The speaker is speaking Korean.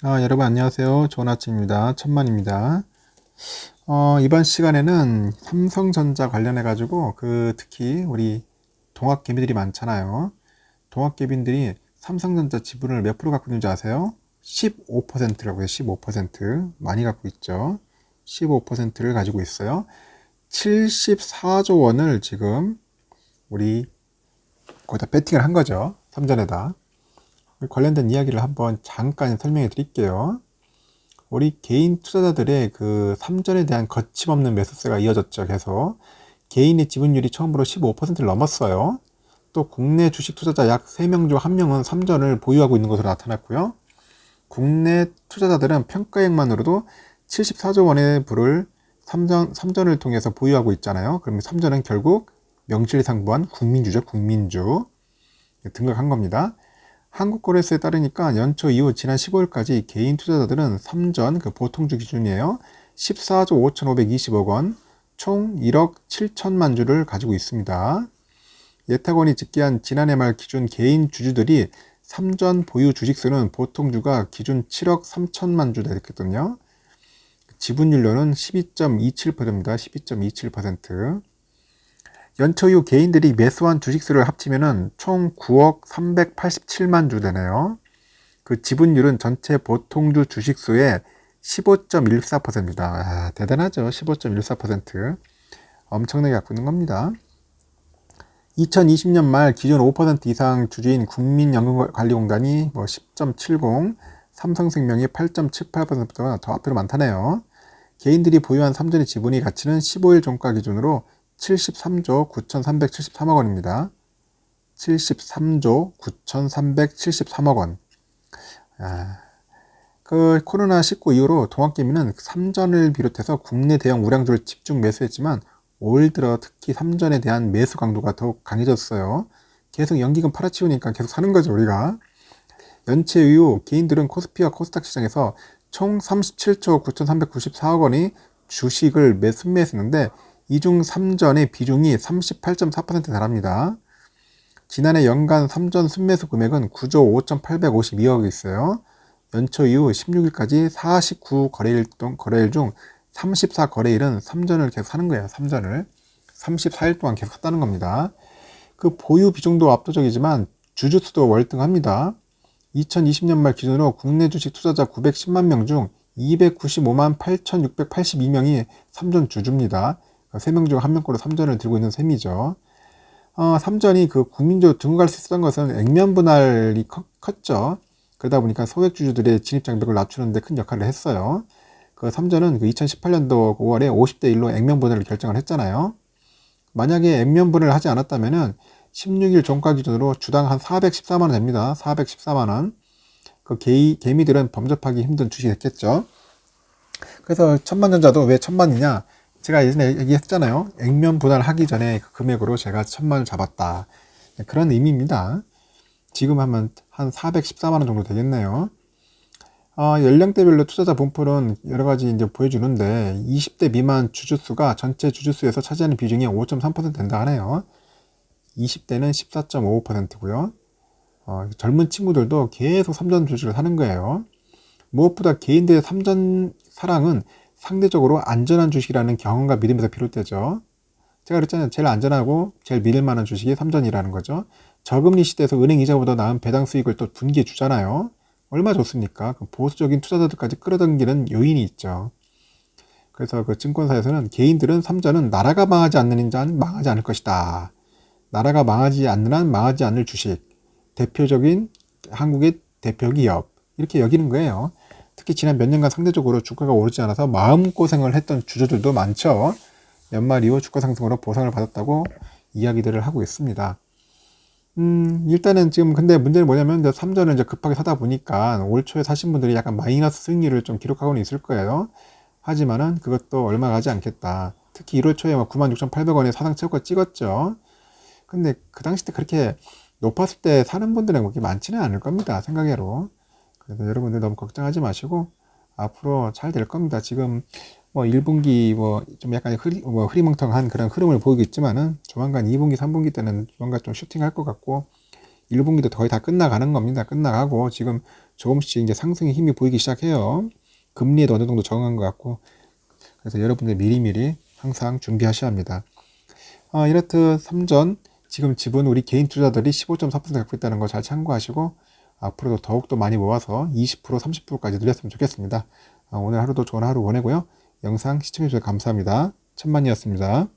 여러분 안녕하세요. 좋은 아침입니다. 천만입니다. 이번 시간에는 삼성전자 관련해 가지고 특히 우리 동학개미들이 많잖아요. 동학개미들이 삼성전자 지분을 몇 프로 갖고 있는지 아세요? 15%라고 해요. 15%. 많이 갖고 있죠. 15%를 가지고 있어요. 74조 원을 지금 우리 거기다 배팅을 한 거죠. 삼전에다. 관련된 이야기를 한번 잠깐 설명해 드릴게요. 우리 개인 투자자들의 그 삼전에 대한 거침없는 매수세가 이어졌죠. 계속 개인의 지분율이 처음으로 15%를 넘었어요. 또 국내 주식 투자자 약 3명 중 1명은 삼전을 보유하고 있는 것으로 나타났고요. 국내 투자자들은 평가액만으로도 74조 원의 부를 삼전을 통해서 보유하고 있잖아요. 그러면 삼전은 결국 명실상부한 국민주죠. 국민주. 등극한 겁니다. 한국거래소에 따르니까 연초 이후 지난 15일까지 개인 투자자들은 삼전 보통주 기준이에요. 14조 5,520억 원, 총 1억 7천만 주를 가지고 있습니다. 예탁원이 집계한 지난해 말 기준 개인 주주들이 삼전 보유 주식수는 보통주가 기준 7억 3천만 주 됐거든요. 지분율로는 12.27%입니다. 12.27%. 연초 이후 개인들이 매수한 주식수를 합치면 총 9억 387만 주 되네요. 그 지분율은 전체 보통주 주식수의 15.14%입니다. 대단하죠. 15.14%. 엄청나게 갖고 있는 겁니다. 2020년 말 기존 5% 이상 주주인 국민연금관리공단이 10.70, 삼성생명이 8.78%보다 더 앞으로 많다네요. 개인들이 보유한 삼전의 지분이 가치는 15일 종가 기준으로 73조 9,373억 원입니다. 73조 9,373억 원. 그 코로나19 이후로 동학개미는 삼전을 비롯해서 국내 대형 우량주를 집중 매수했지만 올 들어 특히 삼전에 대한 매수 강도가 더욱 강해졌어요. 계속 연기금 팔아치우니까 계속 사는 거죠, 우리가. 연체 이후 개인들은 코스피와 코스닥 시장에서 총 37조 9,394억 원의 주식을 순매했는데 이 중 삼전의 비중이 38.4%에 달합니다. 지난해 연간 삼전 순매수 금액은 9조 5,852억이 있어요. 연초 이후 16일까지 49거래일 중 34거래일은 삼전을 계속 사는 거예요. 삼전을 34일 동안 계속 샀다는 겁니다. 그 보유 비중도 압도적이지만 주주수도 월등합니다. 2020년 말 기준으로 국내 주식 투자자 910만 명 중 295만 8,682명이 삼전 주주입니다. 3명 중 1명꼴로 삼전을 들고 있는 셈이죠. 삼전이 국민주 등극할 수 있었던 것은 액면 분할이 컸죠. 그러다 보니까 소액 주주들의 진입 장벽을 낮추는 데 큰 역할을 했어요. 삼전은 2018년도 5월에 50대 1로 액면 분할을 결정을 했잖아요. 만약에 액면 분할을 하지 않았다면은 16일 종가 기준으로 주당 한 414만 원 됩니다. 414만 원. 개미들은 범접하기 힘든 주식이 됐겠죠. 그래서 천만전자도 왜 천만이냐? 제가 예전에 얘기했잖아요. 액면 분할하기 전에 그 금액으로 제가 1,000만을 잡았다. 그런 의미입니다. 지금 하면 한 414만 원 정도 되겠네요. 연령대별로 투자자 분포는 여러 가지 이제 보여주는데 20대 미만 주주수가 전체 주주수에서 차지하는 비중이 5.3% 된다 하네요. 20대는 14.55%고요. 젊은 친구들도 계속 삼전 주식을 사는 거예요. 무엇보다 개인들의 삼전 사랑은 상대적으로 안전한 주식이라는 경험과 믿음에서 비롯되죠. 제가 그랬잖아요. 제일 안전하고 제일 믿을 만한 주식이 삼전이라는 거죠. 저금리 시대에서 은행 이자보다 나은 배당 수익을 또 분기에 주잖아요. 얼마 좋습니까? 보수적인 투자자들까지 끌어당기는 요인이 있죠. 그래서 증권사에서는 개인들은 삼전은 나라가 망하지 않는 한 망하지 않을 것이다. 나라가 망하지 않는 한 망하지 않을 주식. 대표적인 한국의 대표 기업. 이렇게 여기는 거예요. 특히 지난 몇 년간 상대적으로 주가가 오르지 않아서 마음고생을 했던 주주들도 많죠. 연말 이후 주가 상승으로 보상을 받았다고 이야기들을 하고 있습니다. 일단은 지금 근데 문제는 뭐냐면 이제 삼전을 이제 급하게 사다 보니까 올 초에 사신 분들이 약간 마이너스 수익률을 좀 기록하고는 있을 거예요. 하지만은 그것도 얼마 가지 않겠다. 특히 1월 초에 96,800원에 사상 최고가 찍었죠. 근데 그 당시 때 그렇게 높았을 때 사는 분들은 그렇게 많지는 않을 겁니다. 생각외로. 그래서 여러분들 너무 걱정하지 마시고 앞으로 잘 될 겁니다. 지금 1분기 좀 약간 흐리멍텅한 그런 흐름을 보이고 있지만은 조만간 2분기, 3분기 때는 조만간 좀 슈팅할 것 같고 1분기도 거의 다 끝나가는 겁니다. 끝나가고 지금 조금씩 이제 상승의 힘이 보이기 시작해요. 금리에도 어느 정도 적응한 것 같고, 그래서 여러분들 미리미리 항상 준비하셔야 합니다. 이렇듯 3전 지금 지분 우리 개인 투자들이 15.4% 갖고 있다는 거 잘 참고하시고 앞으로도 더욱더 많이 모아서 20% 30%까지 늘렸으면 좋겠습니다. 오늘 하루도 좋은 하루 보내고요. 영상 시청해주셔서 감사합니다. 천만이었습니다.